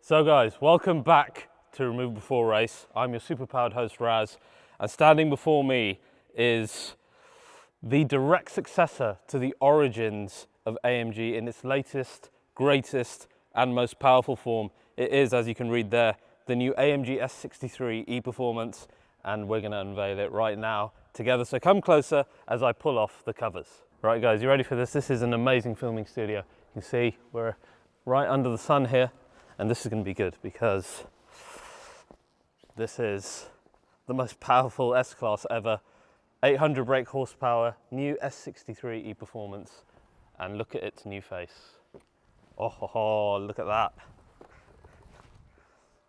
So guys, welcome back to Remove Before Race. I'm your super-powered host Raz, and standing before me is the direct successor to the origins of AMG in its latest, greatest and most powerful form. It is, as you can read there, the new AMG S63 E-Performance, and we're going to unveil it right now together. So come closer as I pull off the covers. Right guys, you ready for this? This is an amazing filming studio. You can see we're right under the sun here. And this is going to be good because this is the most powerful S-Class ever. 800 brake horsepower, new S63 E-Performance. And look at its new face. Oh, look at that.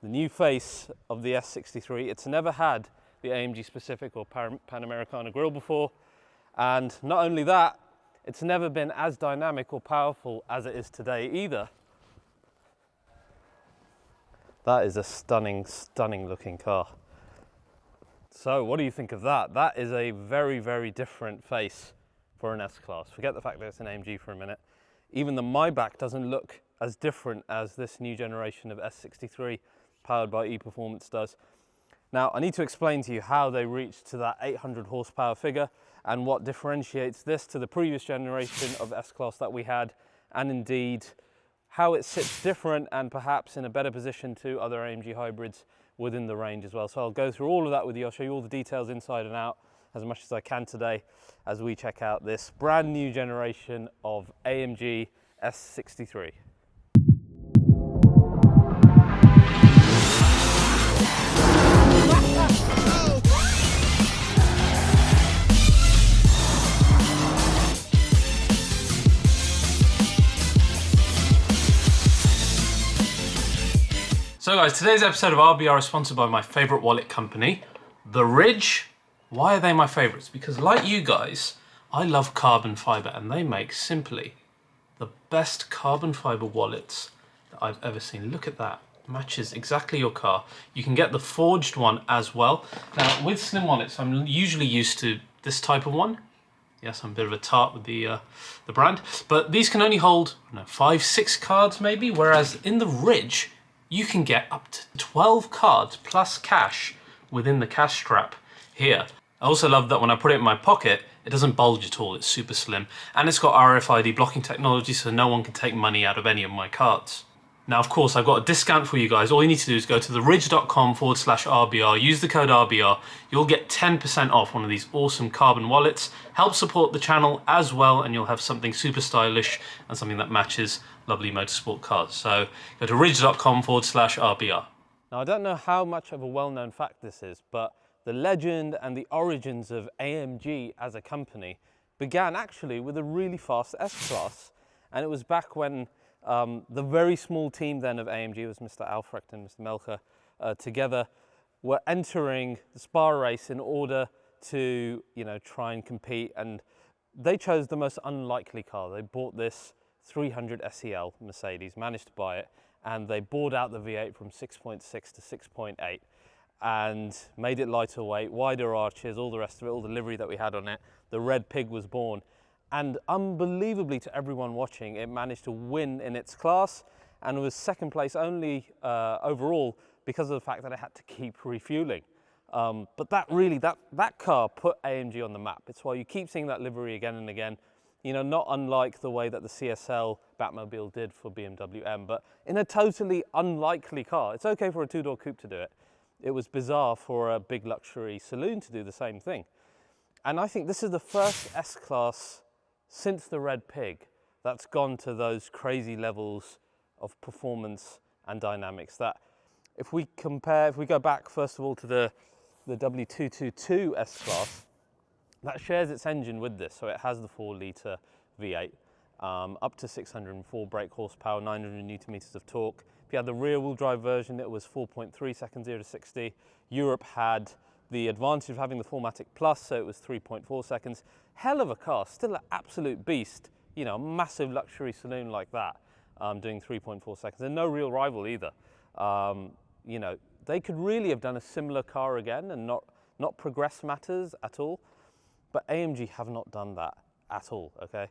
The new face of the S63. It's never had the AMG specific or Panamericana grille before. And not only that, it's never been as dynamic or powerful as it is today either. That is a stunning, stunning looking car. So what do you think of that? That is a very, very different face for an S-Class. Forget the fact that it's an AMG for a minute. Even the Maybach doesn't look as different as this new generation of S63 powered by E-Performance does. Now, I need to explain to you how they reached to that 800 horsepower figure and what differentiates this to the previous generation of S-Class that we had, and indeed how it sits different and perhaps in a better position to other AMG hybrids within the range as well. So I'll go through all of that with you. I'll show you all the details inside and out as much as I can today as we check out this brand new generation of AMG S63. So guys, today's episode of RBR is sponsored by my favorite wallet company, The Ridge. Why are they my favorites? Because like you guys, I love carbon fiber, and they make simply the best carbon fiber wallets that I've ever seen. Look at that, matches exactly your car. You can get the forged one as well. Now with slim wallets, I'm usually used to this type of one. Yes, I'm a bit of a tart with the brand, but these can only hold 5, 6 cards maybe, whereas in the Ridge, you can get up to 12 cards plus cash within the cash strap here. I also love that when I put it in my pocket, it doesn't bulge at all. It's super slim, and it's got RFID blocking technology, so no one can take money out of any of my cards. Now, of course, I've got a discount for you guys. All you need to do is go to theridge.com/RBR, use the code RBR. You'll get 10% off one of these awesome carbon wallets. Help support the channel as well, and you'll have something super stylish and something that matches lovely motorsport cars. So go to ridge.com/RBR. Now, I don't know how much of a well-known fact this is, but the legend and the origins of AMG as a company began actually with a really fast S-Class. And it was back when the very small team then of AMG, was Mr. Aufrecht and Mr. Melcher, together were entering the Spa race in order to, try and compete. And they chose the most unlikely car. They bought this 300 SEL Mercedes, managed to buy it, and they bored out the V8 from 6.6 to 6.8 and made it lighter weight, wider arches, all the rest of it, all the livery that we had on it. The red pig was born. And unbelievably to everyone watching, it managed to win in its class and was second place only overall because of the fact that it had to keep refueling. But that car put AMG on the map. It's why you keep seeing that livery again and again. Not unlike the way that the CSL Batmobile did for BMW M, but in a totally unlikely car. It's okay for a two-door coupe to do it. It was bizarre for a big luxury saloon to do the same thing. And I think this is the first S-Class since the Red Pig that's gone to those crazy levels of performance and dynamics. That if we go back first of all to the W222 S-Class, that shares its engine with this. So it has the 4-litre V8, up to 604 brake horsepower, 900 Newton meters of torque. If you had the rear-wheel drive version, it was 4.3 seconds 0 to 60. Europe had the advantage of having the 4MATIC Plus, so it was 3.4 seconds. Hell of a car, still an absolute beast. A massive luxury saloon like that, doing 3.4 seconds, and no real rival either. They could really have done a similar car again and not progress matters at all. But AMG have not done that at all, okay?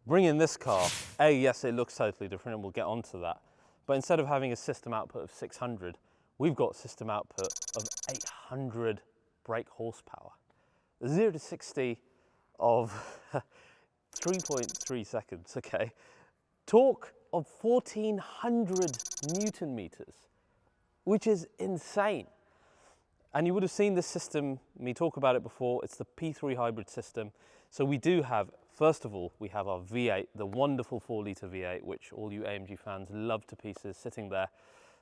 Bring in this car, yes, it looks totally different, and we'll get onto that. But instead of having a system output of 600, we've got system output of 800 brake horsepower. 0 to 60 of 3.3 seconds, okay? Torque of 1400 Newton meters, which is insane. And you would have seen this system, me talk about it before, it's the P3 hybrid system. So we do have, first of all, we have our V8, the wonderful 4-litre V8, which all you AMG fans love to pieces, sitting there.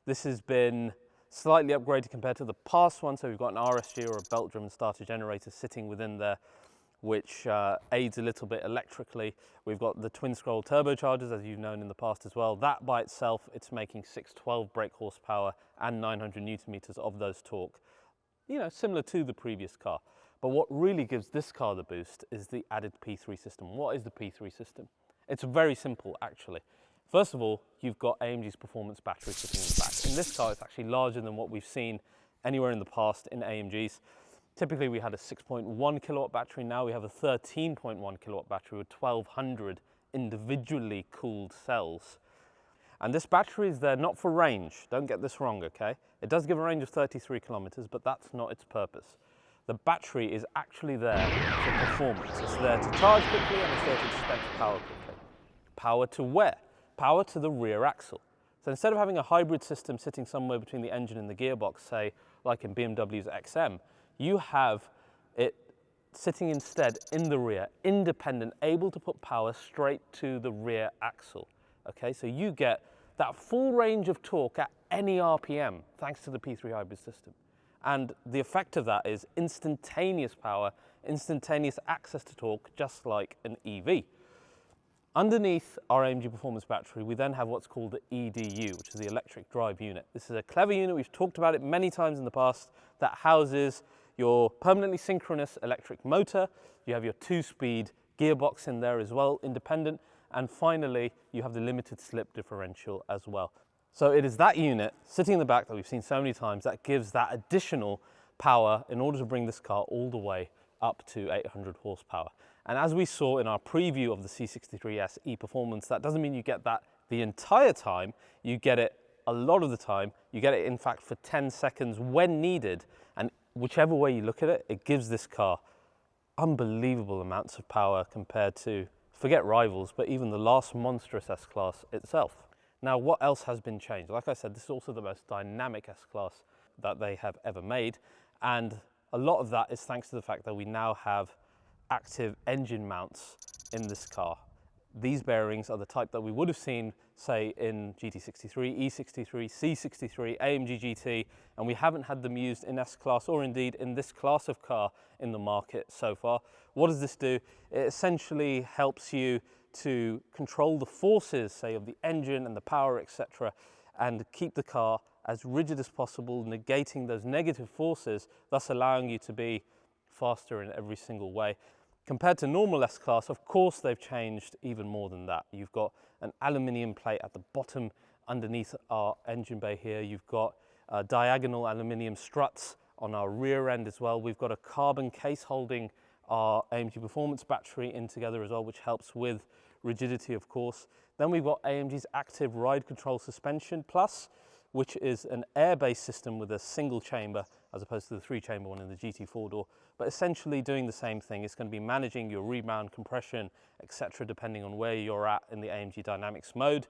This has been slightly upgraded compared to the past one, so we've got an RSG or a belt-driven starter generator sitting within there, which aids a little bit electrically. We've got the twin-scroll turbochargers, as you've known in the past as well. That by itself, it's making 612 brake horsepower and 900 Newton meters of those torque. You know, similar to the previous car. But what really gives this car the boost is the added P3 system. What is the P3 system? It's very simple, actually. First of all, you've got AMG's performance battery sitting in the back. In this car, it's actually larger than what we've seen anywhere in the past in AMGs. Typically, we had a 6.1 kilowatt battery. Now we have a 13.1 kilowatt battery with 1200 individually cooled cells. And this battery is there not for range, don't get this wrong, okay? It does give a range of 33 kilometers, but that's not its purpose. The battery is actually there for performance. It's there to charge quickly and it's there to dispense power quickly. Power to where? Power to the rear axle. So instead of having a hybrid system sitting somewhere between the engine and the gearbox, say like in BMW's XM, you have it sitting instead in the rear, independent, able to put power straight to the rear axle. Okay, so you get that full range of torque at any RPM thanks to the P3 hybrid system. And the effect of that is instantaneous power, instantaneous access to torque, just like an EV. Underneath our AMG performance battery, we then have what's called the EDU, which is the electric drive unit. This is a clever unit, we've talked about it many times in the past, that houses your permanently synchronous electric motor. You have your 2-speed gearbox in there as well, independent. And finally, you have the limited slip differential as well. So it is that unit sitting in the back that we've seen so many times that gives that additional power in order to bring this car all the way up to 800 horsepower. And as we saw in our preview of the C63S e-Performance, that doesn't mean you get that the entire time. You get it a lot of the time. You get it, in fact, for 10 seconds when needed. And whichever way you look at it, it gives this car unbelievable amounts of power compared to, forget rivals, but even the last monstrous S-Class itself. Now, what else has been changed? Like I said, this is also the most dynamic S-Class that they have ever made. And a lot of that is thanks to the fact that we now have active engine mounts in this car. These bearings are the type that we would have seen, say, in GT63, E63, C63, AMG GT, and we haven't had them used in S-Class or indeed in this class of car in the market so far. What does this do? It essentially helps you to control the forces, say, of the engine and the power, etc., and keep the car as rigid as possible, negating those negative forces, thus allowing you to be faster in every single way. Compared to normal S-Class, of course, they've changed even more than that. You've got an aluminium plate at the bottom underneath our engine bay here. You've got diagonal aluminium struts on our rear end as well. We've got a carbon case holding our AMG performance battery in together as well, which helps with rigidity, of course. Then we've got AMG's active ride control suspension plus, which is an air-based system with a single chamber as opposed to the 3-chamber one in the GT 4-door, but essentially doing the same thing. It's going to be managing your rebound, compression, etc., depending on where you're at in the AMG Dynamics mode.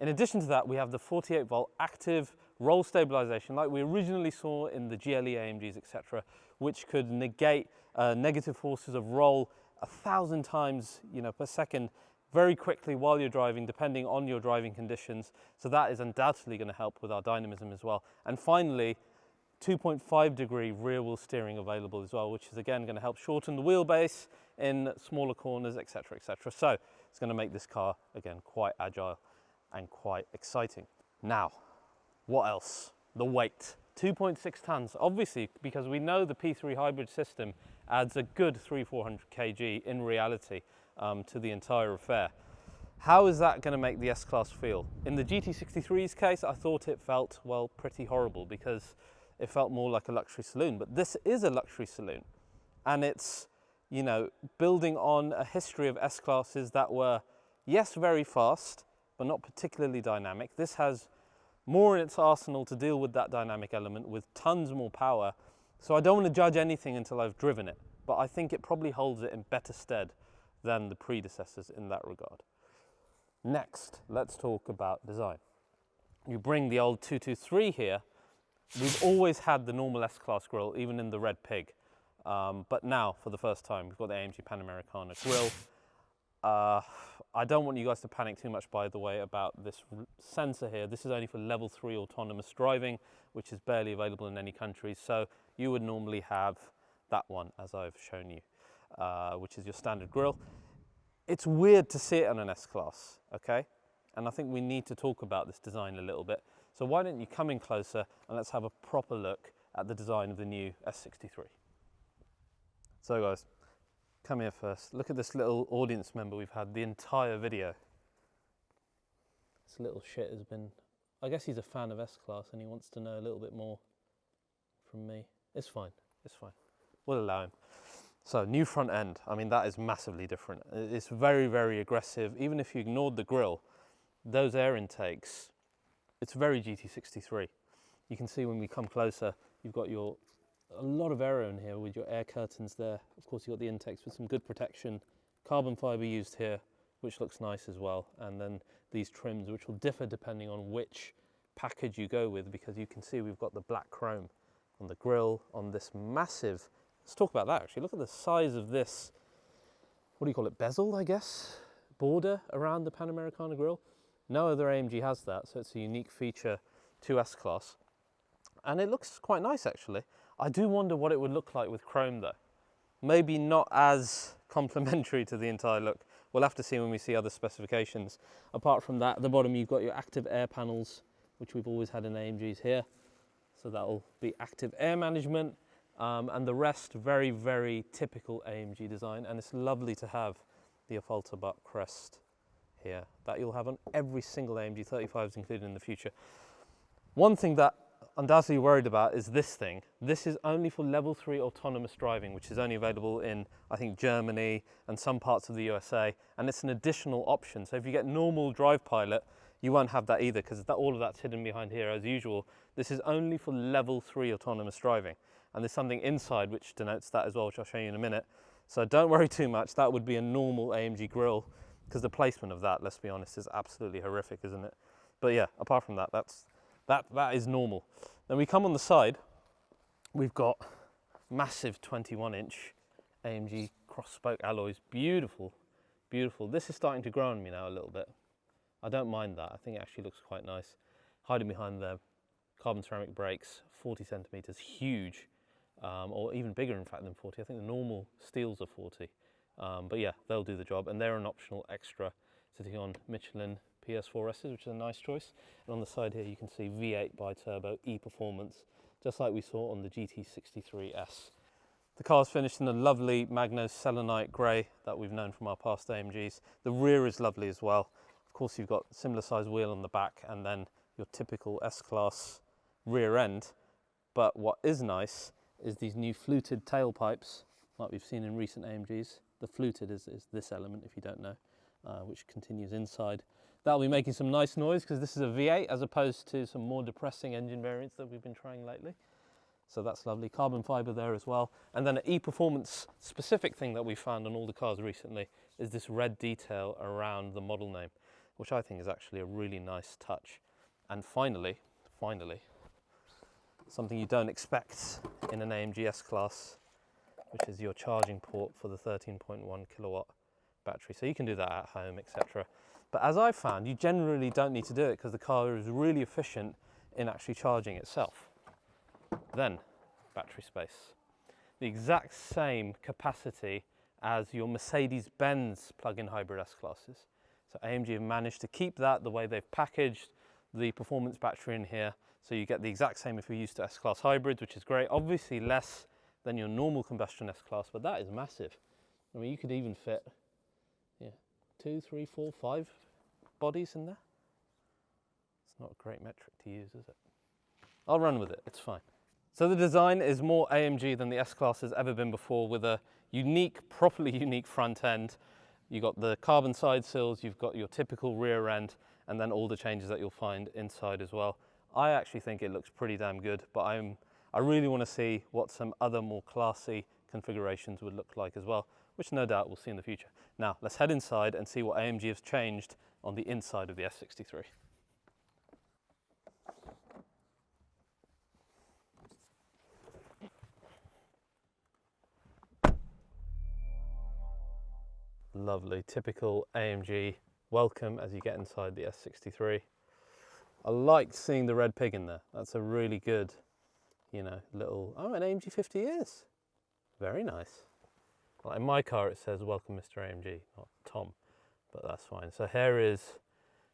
In addition to that, we have the 48-volt active roll stabilization like we originally saw in the GLE AMGs, etc., which could negate negative forces of roll 1,000 times, per second, very quickly while you're driving, depending on your driving conditions. So that is undoubtedly going to help with our dynamism as well. And finally, 2.5-degree rear wheel steering available as well, which is again going to help shorten the wheelbase in smaller corners, etc., etc. So it's going to make this car again quite agile and quite exciting. Now, what else? The weight. 2.6 tons, obviously, because we know the P3 hybrid system adds a good 300-400 kg in reality to the entire affair. How is that going to make the S-Class feel? In the GT63's case, I thought it felt, well, pretty horrible because it felt more like a luxury saloon, but this is a luxury saloon. And it's, building on a history of S-Classes that were, yes, very fast, but not particularly dynamic. This has more in its arsenal to deal with that dynamic element with tons more power. So I don't want to judge anything until I've driven it, but I think it probably holds it in better stead than the predecessors in that regard. Next, let's talk about design. You bring the old 223 here. We've always had the normal S-Class grille, even in the Red Pig. But now, for the first time, we've got the AMG Panamericana grille. I don't want you guys to panic too much, by the way, about this sensor here. This is only for level 3 autonomous driving, which is barely available in any countries. So you would normally have that one, as I've shown you, which is your standard grille. It's weird to see it on an S-Class, okay? And I think we need to talk about this design a little bit. So why don't you come in closer and let's have a proper look at the design of the new S63. So guys, come here first. Look at this little audience member we've had the entire video. This little shit has been, I guess he's a fan of S-Class and he wants to know a little bit more from me. It's fine, it's fine. We'll allow him. So new front end, I mean, that is massively different. It's very, very aggressive. Even if you ignored the grille, those air intakes, it's very GT63. You can see when we come closer, you've got a lot of aero in here with your air curtains there. Of course, you've got the intakes with some good protection. Carbon fiber used here, which looks nice as well. And then these trims, which will differ depending on which package you go with, because you can see we've got the black chrome on the grille, on this massive, let's talk about that actually. Look at the size of this, what do you call it, bezel, I guess? Border around the Panamericana grille. No other AMG has that, so it's a unique feature to S-Class. And it looks quite nice actually. I do wonder what it would look like with chrome though. Maybe not as complementary to the entire look. We'll have to see when we see other specifications. Apart from that, at the bottom you've got your active air panels, which we've always had in AMGs here. So that'll be active air management. And the rest, very, very typical AMG design. And it's lovely to have the Afalta butt crest here that you'll have on every single AMG 35s included in the future. One thing that undoubtedly worried about is this thing. This is only for level 3 autonomous driving, which is only available in, I think, Germany and some parts of the USA, and it's an additional option. So if you get normal drive pilot, you won't have that either, because all of that's hidden behind here as usual. This is only for level 3 autonomous driving, and there's something inside which denotes that as well, which I'll show you in a minute. So don't worry too much. That would be a normal AMG grille, because the placement of that, let's be honest, is absolutely horrific, isn't it? But yeah, apart from that, that is normal. Then we come on the side, we've got massive 21-inch AMG cross-spoke alloys. Beautiful, beautiful. This is starting to grow on me now a little bit. I don't mind that. I think it actually looks quite nice. Hiding behind the carbon ceramic brakes, 40 centimeters, huge, or even bigger in fact than 40. I think the normal steels are 40. But yeah, they'll do the job, and they're an optional extra sitting on Michelin PS4Ss, which is a nice choice. And on the side here you can see V8 bi-turbo E-Performance, just like we saw on the GT63S. The car's finished in a lovely Magno selenite grey that we've known from our past AMGs. The rear is lovely as well. Of course you've got similar size wheel on the back and then your typical S-Class rear end. But what is nice is these new fluted tailpipes, like we've seen in recent AMGs. The fluted is this element, if you don't know, which continues inside. That'll be making some nice noise because this is a V8 as opposed to some more depressing engine variants that we've been trying lately. So that's lovely. Carbon fiber there as well. And then an E-Performance specific thing that we found on all the cars recently is this red detail around the model name, which I think is actually a really nice touch. And finally, something you don't expect in an AMG S-Class, which is your charging port for the 13.1 kilowatt battery. So you can do that at home, etc. But as I've found, you generally don't need to do it because the car is really efficient in actually charging itself. Then, battery space. The exact same capacity as your Mercedes-Benz plug-in hybrid S-Classes. So AMG have managed to keep that the way they've packaged the performance battery in here. So you get the exact same if you're used to S-Class hybrids, which is great. Obviously less than your normal combustion S-Class, but that is massive. I mean, you could even fit 2, 3, 4, 5 bodies in there. It's not a great metric to use, is it? I'll run with it, it's fine. So the design is more AMG than the S-Class has ever been before, with a unique, properly unique front end. You've got the carbon side sills, you've got your typical rear end, and then all the changes that you'll find inside as well. I actually think it looks pretty damn good, but I really want to see what some other more classy configurations would look like as well, which no doubt we'll see in the future. Now, let's head inside and see what AMG has changed on the inside of the S63. Lovely, typical AMG welcome as you get inside the S63. I liked seeing the red pig in there. That's a really good, you know, little, oh, an AMG 50 years. Very nice. Well, in my car it says, welcome Mr. AMG, not Tom, but that's fine. So here is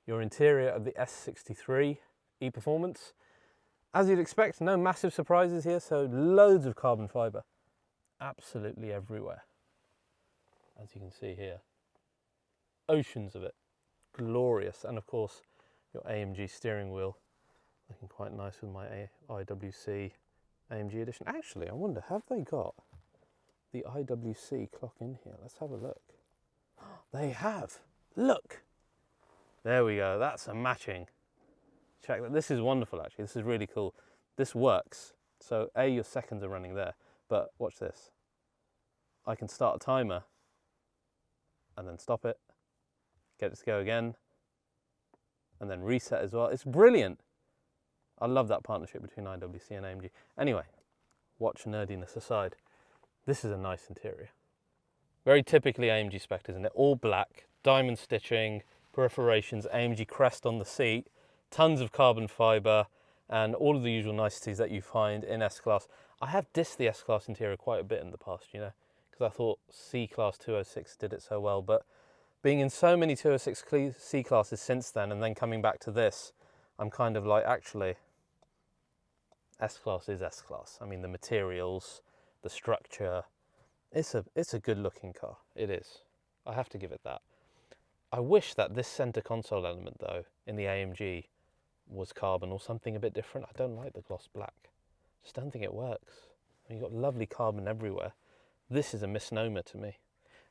your interior of the S63 E-Performance. As you'd expect, no massive surprises here, so loads of carbon fibre, absolutely everywhere. As you can see here, oceans of it, glorious. And of course, your AMG steering wheel, looking quite nice with my IWC AMG edition. Actually, I wonder, have they got the IWC clock in here? Let's have a look. They have, look. There we go, that's a matching. Check that, this is wonderful actually, this is really cool. This works, so A, your seconds are running there, but watch this. I can start a timer and then stop it, get it to go again, and then reset as well. It's brilliant. I love that partnership between IWC and AMG. Anyway, watch nerdiness aside, this is a nice interior. Very typically AMG spec, isn't it? All black, diamond stitching, perforations, AMG crest on the seat, tons of carbon fibre, and all of the usual niceties that you find in S-Class. I have dissed the S-Class interior quite a bit in the past, you know, because I thought C-Class 206 did it so well, but being in so many 206 C-Classes since then, and then coming back to this, I'm kind of like, actually, S-Class is S-Class. I mean, the materials, the structure, it's a good looking car, it is. I have to give it that. I wish that this center console element though, in the AMG, was carbon or something a bit different. I don't like the gloss black. Just don't think it works. I mean, you've got lovely carbon everywhere. This is a misnomer to me.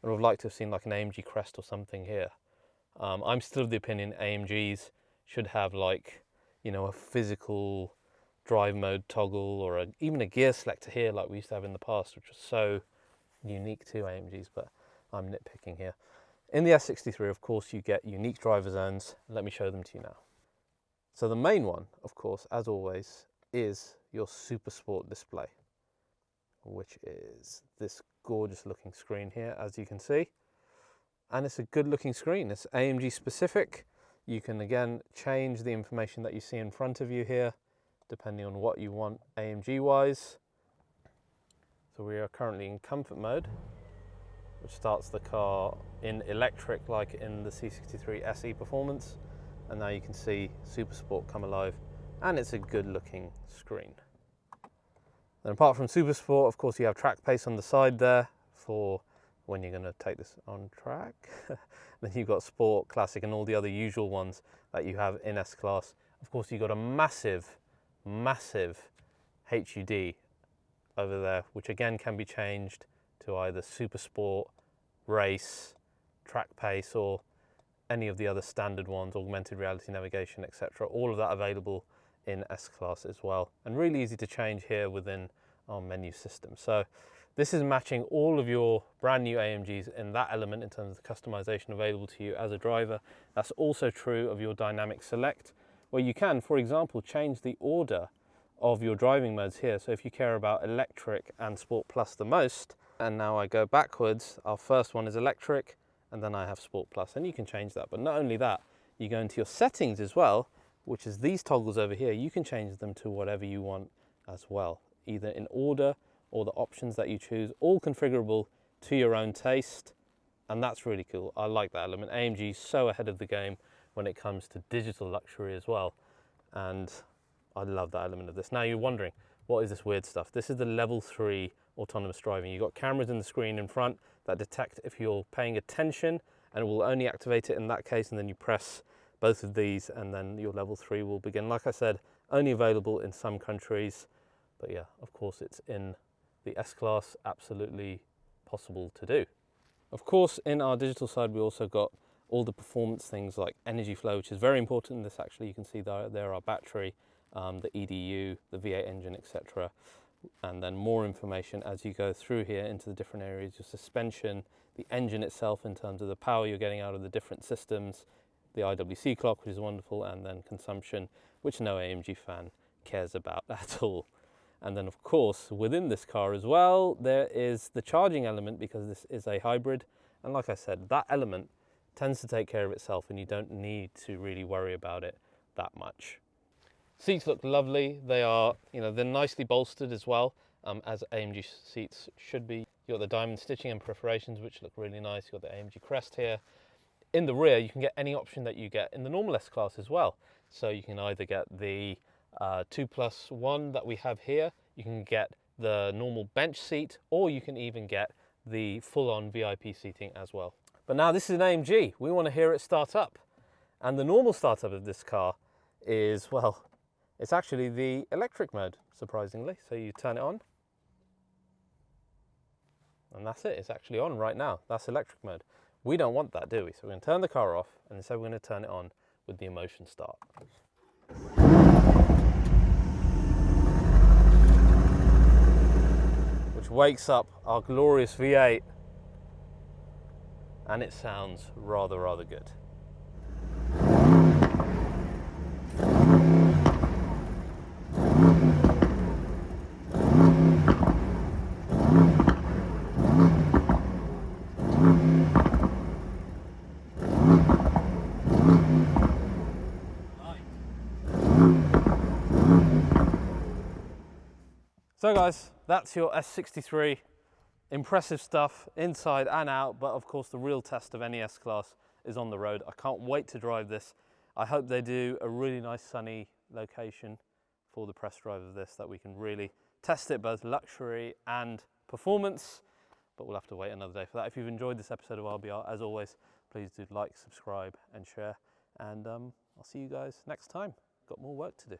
I would have liked to have seen like an AMG crest or something here. I'm still of the opinion AMGs should have like, you know, a physical drive mode toggle or even a gear selector here like we used to have in the past, which was so unique to AMGs, but I'm nitpicking here. In the S63, of course, you get unique driver zones. Let me show them to you now. So the main one, of course, as always, is your Super Sport display, which is this gorgeous looking screen here, as you can see. And it's a good looking screen. It's AMG specific. You can again change the information that you see in front of you here, depending on what you want AMG wise. So we are currently in comfort mode, which starts the car in electric like in the C63 SE Performance. And now you can see Super Sport come alive, and it's a good looking screen. Then apart from Super Sport, of course, you have track pace on the side there for when you're going to take this on track. Then you've got Sport, Classic, and all the other usual ones that you have in S-Class. Of course, you've got a massive, massive HUD over there, which again can be changed to either Super Sport, Race, Track Pace, or any of the other standard ones, augmented reality navigation, etc. All of that available in S-Class as well, and really easy to change here within our menu system. So this is matching all of your brand new AMGs in that element in terms of the customization available to you as a driver. That's also true of your dynamic select, where you can, for example, change the order of your driving modes here. So if you care about electric and Sport Plus the most, and now I go backwards, our first one is electric, and then I have Sport Plus, and you can change that. But not only that, you go into your settings as well, which is these toggles over here. You can change them to whatever you want as well, either in order or the options that you choose, all configurable to your own taste. And that's really cool. I like that element. AMG is so ahead of the game when it comes to digital luxury as well. And I love that element of this. Now you're wondering, what is this weird stuff? This is the level 3 autonomous driving. You've got cameras in the screen in front that detect if you're paying attention, and it will only activate it in that case, and then you press both of these and then your level 3 will begin. Like I said, only available in some countries, but yeah, of course it's in the S-Class, absolutely possible to do. Of course, in our digital side, we also got all the performance things like energy flow, which is very important in this actually. You can see there our battery the EDU, the V8 engine, etc. And then more information as you go through here into the different areas, your suspension, the engine itself in terms of the power you're getting out of the different systems, the IWC clock, which is wonderful, and then consumption, which no AMG fan cares about at all. And then of course, within this car as well, there is the charging element, because this is a hybrid. And like I said, that element tends to take care of itself and you don't need to really worry about it that much. Seats look lovely. They are, they're nicely bolstered as well, as AMG seats should be. You've got the diamond stitching and perforations, which look really nice. You've got the AMG crest here. In the rear, you can get any option that you get in the normal S-Class as well. So you can either get the 2+1 that we have here, you can get the normal bench seat, or you can even get the full-on VIP seating as well. But now this is an AMG. We want to hear it start up. And the normal startup of this car is, well, it's actually the electric mode, surprisingly. So you turn it on, and that's it. It's actually on right now. That's electric mode. We don't want that, do we? So we're going to turn the car off, and instead we're going to turn it on with the emotion start. Which wakes up our glorious V8, and it sounds rather good. So guys, that's your S63. Impressive stuff inside and out, but of course the real test of any S-Class is on the road. I can't wait to drive this. I hope they do a really nice sunny location for the press drive of this, that we can really test it both luxury and performance, but we'll have to wait another day for that. If you've enjoyed this episode of RBR, as always, please do like, subscribe and share, and I'll see you guys next time. Got more work to do.